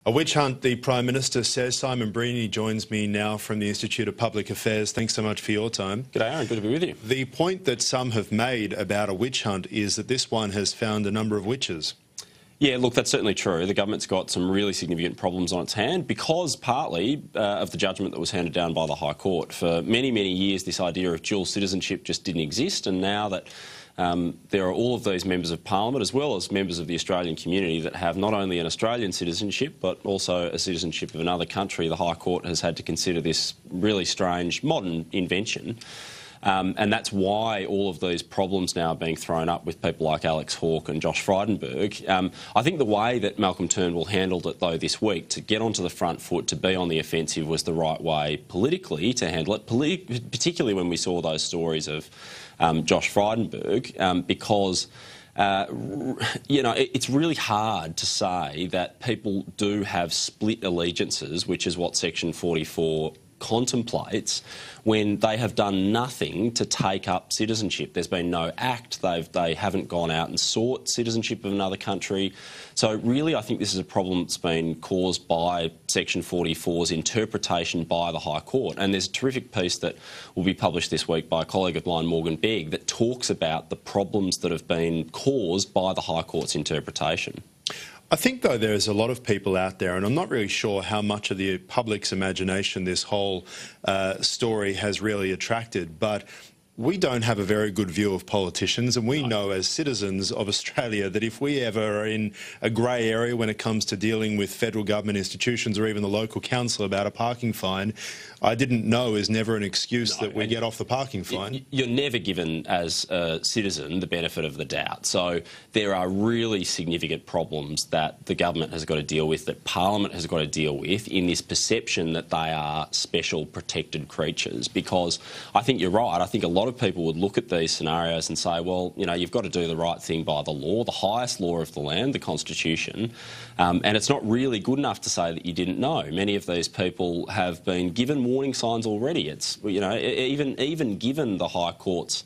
A witch hunt, the Prime Minister says. Simon Breheny joins me now from the Institute of Public Affairs. Thanks so much for your time. G'day, Aaron. Good to be with you. The point that some have made about a witch hunt is that this one has found a number of witches. Yeah, look, that's certainly true. The government's got some really significant problems on its hand because partly of the judgment that was handed down by the High Court. For many, many years, this idea of dual citizenship just didn't exist, and now that there are all of these members of Parliament, as well as members of the Australian community, that have not only an Australian citizenship but also a citizenship of another country, the High Court has had to consider this really strange modern invention. And that's why all of these problems now are being thrown up with people like Alex Hawke and Josh Frydenberg. I think the way that Malcolm Turnbull handled it, though, this week, to get onto the front foot, to be on the offensive, was the right way politically to handle it, particularly when we saw those stories of Josh Frydenberg, because you know, it's really hard to say that people do have split allegiances, which is what Section 44 contemplates, when they have done nothing to take up citizenship. There's been no act. They haven't gone out and sought citizenship of another country. So really, I think this is a problem that's been caused by Section 44's interpretation by the High Court. And there's a terrific piece that will be published this week by a colleague of mine, Morgan Begg, that talks about the problems that have been caused by the High Court's interpretation. I think, though, there's a lot of people out there, and I'm not really sure how much of the public's imagination this whole story has really attracted, but we don't have a very good view of politicians, and we know as citizens of Australia that if we ever are in a grey area when it comes to dealing with federal government institutions or even the local council about a parking fine, I didn't know is never an excuse that we get off the parking fine. You're never given, as a citizen, the benefit of the doubt. So there are really significant problems that the government has got to deal with, that Parliament has got to deal with, in this perception that they are special protected creatures. Because I think you're right. I think a lot of people would look at these scenarios and say, well, you know, you've got to do the right thing by the law, the highest law of the land, the Constitution, and it's not really good enough to say that you didn't know. Many of these people have been given warning signs already. It's, you know, even given the High Court's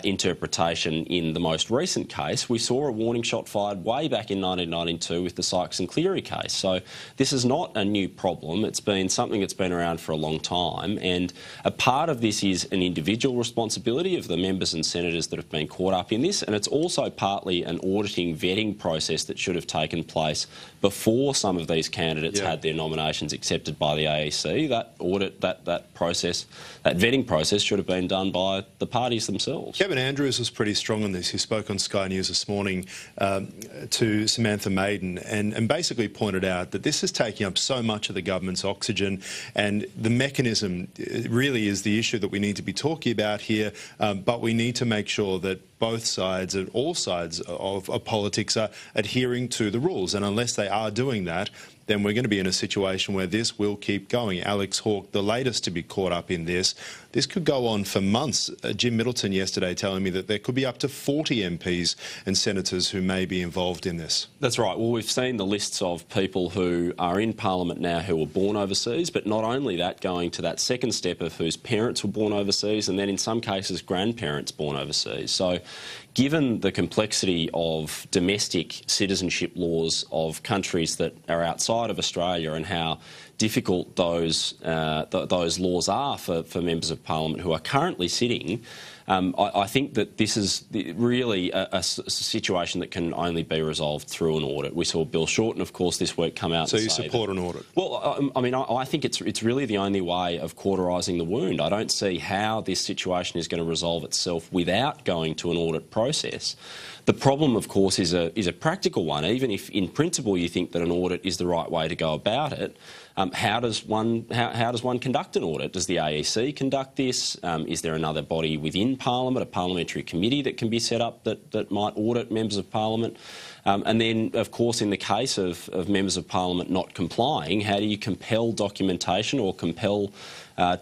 interpretation in the most recent case, we saw a warning shot fired way back in 1992 with the Sykes and Cleary case. So this is not a new problem. It's been something that's been around for a long time, and a part of this is an individual responsibility of the members and senators that have been caught up in this, and it's also partly an auditing, vetting process that should have taken place before some of these candidates had their nominations accepted by the AEC. That audit, that process, that vetting process should have been done by the parties themselves. Kevin Andrews was pretty strong on this. He spoke on Sky News this morning to Samantha Maiden and basically pointed out that this is taking up so much of the government's oxygen, and the mechanism really is the issue that we need to be talking about here, but we need to make sure that both sides and all sides of politics are adhering to the rules, and unless they are doing that, then we're going to be in a situation where this will keep going. Alex Hawke, the latest to be caught up in this. This could go on for months. Jim Middleton yesterday telling me that there could be up to 40 MPs and senators who may be involved in this. That's right. Well, we've seen the lists of people who are in Parliament now who were born overseas, but not only that, going to that second step of whose parents were born overseas, and then in some cases grandparents born overseas. So given the complexity of domestic citizenship laws of countries that are outside of Australia and how difficult those laws are for members of Parliament who are currently sitting, I think that this is really a situation that can only be resolved through an audit. We saw Bill Shorten, of course, this week come out and say... So you support an audit? Well, I mean, I think it's really the only way of cauterising the wound. I don't see how this situation is going to resolve itself without going to an audit process. The problem, of course, is a practical one. Even if, in principle, you think that an audit is the right way to go about it, how does one conduct an audit? Does the AEC conduct this? Is there another body within Parliament, a parliamentary committee that can be set up that might audit members of Parliament? And then, of course, in the case of members of Parliament not complying, how do you compel documentation or compel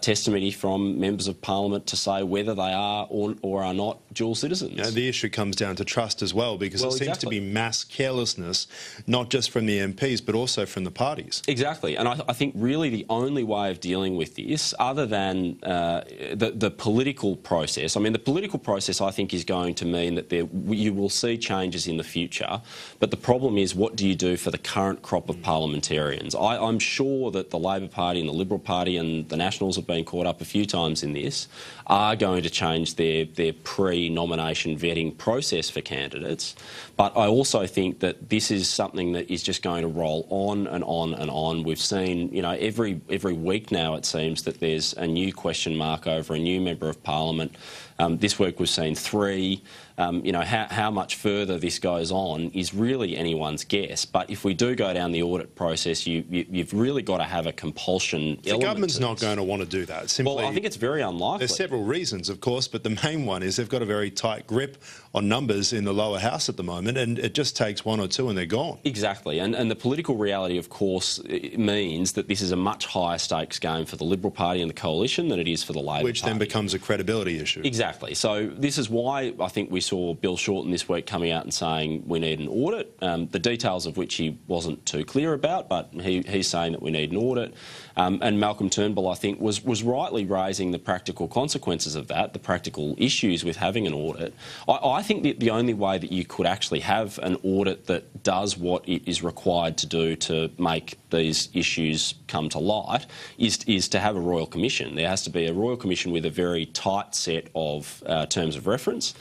testimony from members of Parliament to say whether they are or are not dual citizens? You know, the issue comes down to trust as well, because it seems to be mass carelessness, not just from the MPs, but also from the parties. Exactly. And I think really the only way of dealing with this, other than the political process, I mean, the political process, I think, is going to mean that you will see changes in the future But the problem is, what do you do for the current crop of parliamentarians? I'm sure that the Labor Party and the Liberal Party and the Nationals have been caught up a few times in this, are going to change their pre-nomination vetting process for candidates. But I also think that this is something that is just going to roll on and on and on. We've seen, you know, every week now it seems that there's a new question mark over a new member of Parliament. This week we've seen 3. You know, how much further this goes on is really anyone's guess. But if we do go down the audit process, you've really got to have a compulsion element. The government's not going to want to do that. Simply, well, I think it's very unlikely. There's several reasons, of course, but the main one is they've got a very tight grip on numbers in the lower house at the moment, and it just takes 1 or 2 and they're gone. Exactly, and the political reality, of course, means that this is a much higher stakes game for the Liberal Party and the Coalition than it is for the Labor Party. Which then becomes a credibility issue. Exactly. So this is why I think we saw Bill Shorten this week coming out and saying we need an audit, the details of which he wasn't too clear about, but he's saying that we need an audit. And Malcolm Turnbull, I think, was rightly raising the practical consequences of that, the practical issues with having an audit. I think that the only way that you could actually have an audit that does what it is required to do to make these issues come to light is to have a Royal Commission. There has to be a Royal Commission with a very tight set of terms of reference,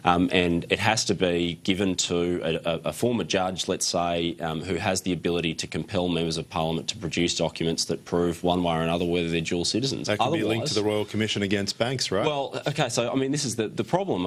and it has to be given to a former judge, let's say, who has the ability to compel members of Parliament to produce documents that prove one way or another whether they're dual citizens. That could be linked to the Royal Commission against banks, right? Well, okay, so I mean, this is the problem.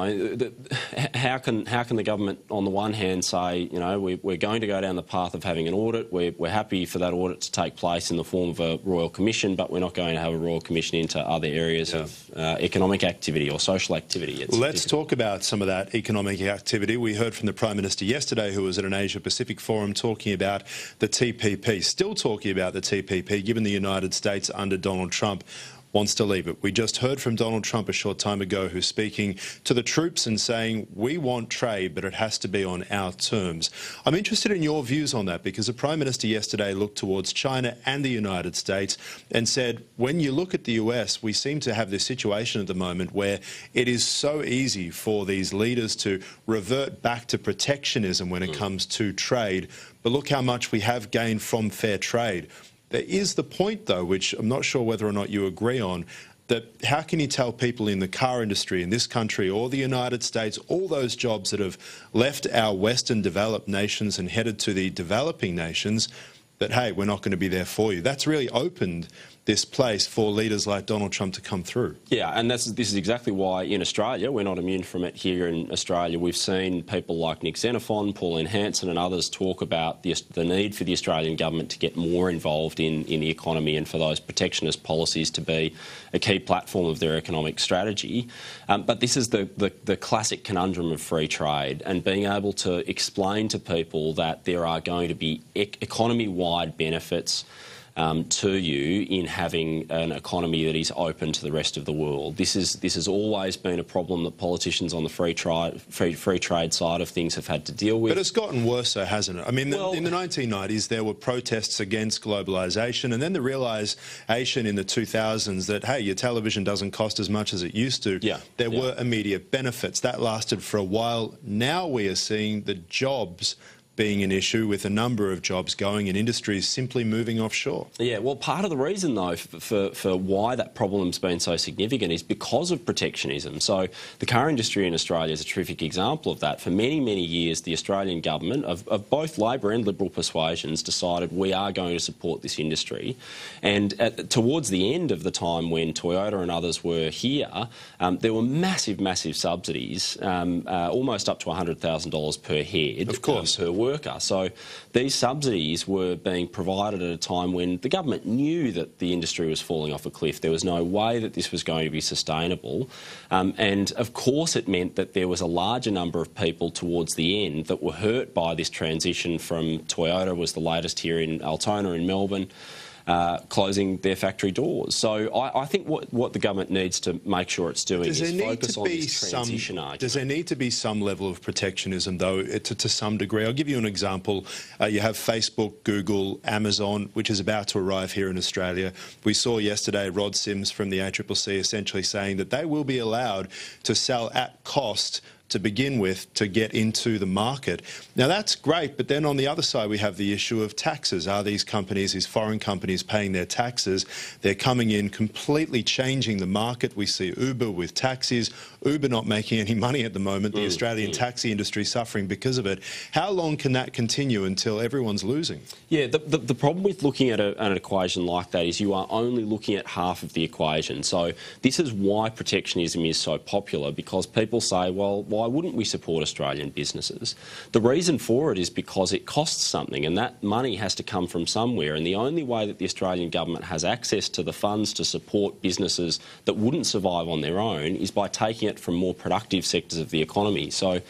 How can the government, on the one hand, say, you know, we're going to go down the path of having an audit, we're happy for that audit to take place in the form of a Royal Commission, but we're not going to have a Royal Commission into other areas of economic activity or social activity. Let's talk about some of that economic activity. We heard from the Prime Minister yesterday, who was at an Asia-Pacific forum talking about the TPP, still talking about the TPP, given the United States under Donald Trump wants to leave it. We just heard from Donald Trump a short time ago, who's speaking to the troops and saying, we want trade, but it has to be on our terms. I'm interested in your views on that, because the Prime Minister yesterday looked towards China and the United States and said, when you look at the US, we seem to have this situation at the moment where it is so easy for these leaders to revert back to protectionism when it comes to trade. But look how much we have gained from fair trade. There is the point, though, which I'm not sure whether or not you agree on, that how can you tell people in the car industry in this country or the United States, all those jobs that have left our Western developed nations and headed to the developing nations, that, hey, we're not going to be there for you? That's really opened this place for leaders like Donald Trump to come through. Yeah, and this is exactly why in Australia, we're not immune from it here in Australia. We've seen people like Nick Xenophon, Pauline Hanson and others talk about the need for the Australian government to get more involved in the economy and for those protectionist policies to be a key platform of their economic strategy. But this is the classic conundrum of free trade, and being able to explain to people that there are going to be economy-wide benefits to you in having an economy that is open to the rest of the world. This has always been a problem that politicians on the free trade side of things have had to deal with. But it's gotten worse, though, hasn't it? I mean, in the 1990s, there were protests against globalisation, and then the realisation in the 2000s that, hey, your television doesn't cost as much as it used to. There were immediate benefits. That lasted for a while. Now we are seeing the jobs being an issue, with a number of jobs going in industries simply moving offshore. Yeah, well, part of the reason, though, for why that problem's been so significant is because of protectionism. So the car industry in Australia is a terrific example of that. For many, many years, the Australian government, of both Labor and Liberal persuasions, decided we are going to support this industry. And towards the end of the time when Toyota and others were here, there were massive, massive subsidies, almost up to $100,000 per head. Of course. Per worker. So these subsidies were being provided at a time when the government knew that the industry was falling off a cliff. There was no way that this was going to be sustainable. And of course it meant that there was a larger number of people towards the end that were hurt by this transition from Toyota, was the latest here in Altona in Melbourne, closing their factory doors. So I think what the government needs to make sure it's doing is focus on this transition argument. Does there need to be some level of protectionism, though, to some degree? I'll give you an example. You have Facebook, Google, Amazon, which is about to arrive here in Australia. We saw yesterday Rod Sims from the ACCC essentially saying that they will be allowed to sell at cost to begin with to get into the market. Now that's great, but then on the other side we have the issue of taxes. Are these companies, these foreign companies, paying their taxes? They're coming in completely changing the market. We see Uber with taxis, Uber not making any money at the moment, the Australian taxi industry suffering because of it. How long can that continue until everyone's losing? Yeah, the problem with looking at an equation like that is you are only looking at half of the equation. So this is why protectionism is so popular, because people say, well, why wouldn't we support Australian businesses? The reason for it is because it costs something, and that money has to come from somewhere, and the only way that the Australian government has access to the funds to support businesses that wouldn't survive on their own is by taking it from more productive sectors of the economy. So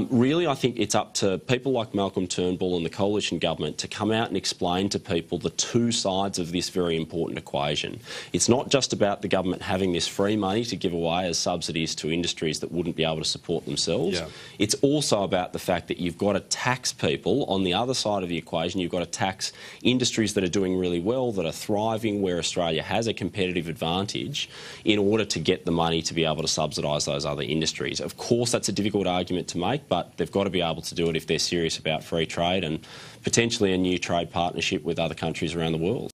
really, I think it's up to people like Malcolm Turnbull and the coalition government to come out and explain to people the two sides of this very important equation. It's not just about the government having this free money to give away as subsidies to industries that wouldn't be able to support themselves. Yeah. It's also about the fact that you've got to tax people on the other side of the equation. You've got to tax industries that are doing really well, that are thriving, where Australia has a competitive advantage, in order to get the money to be able to subsidise those other industries. Of course, that's a difficult argument to make, but they've got to be able to do it if they're serious about free trade and potentially a new trade partnership with other countries around the world.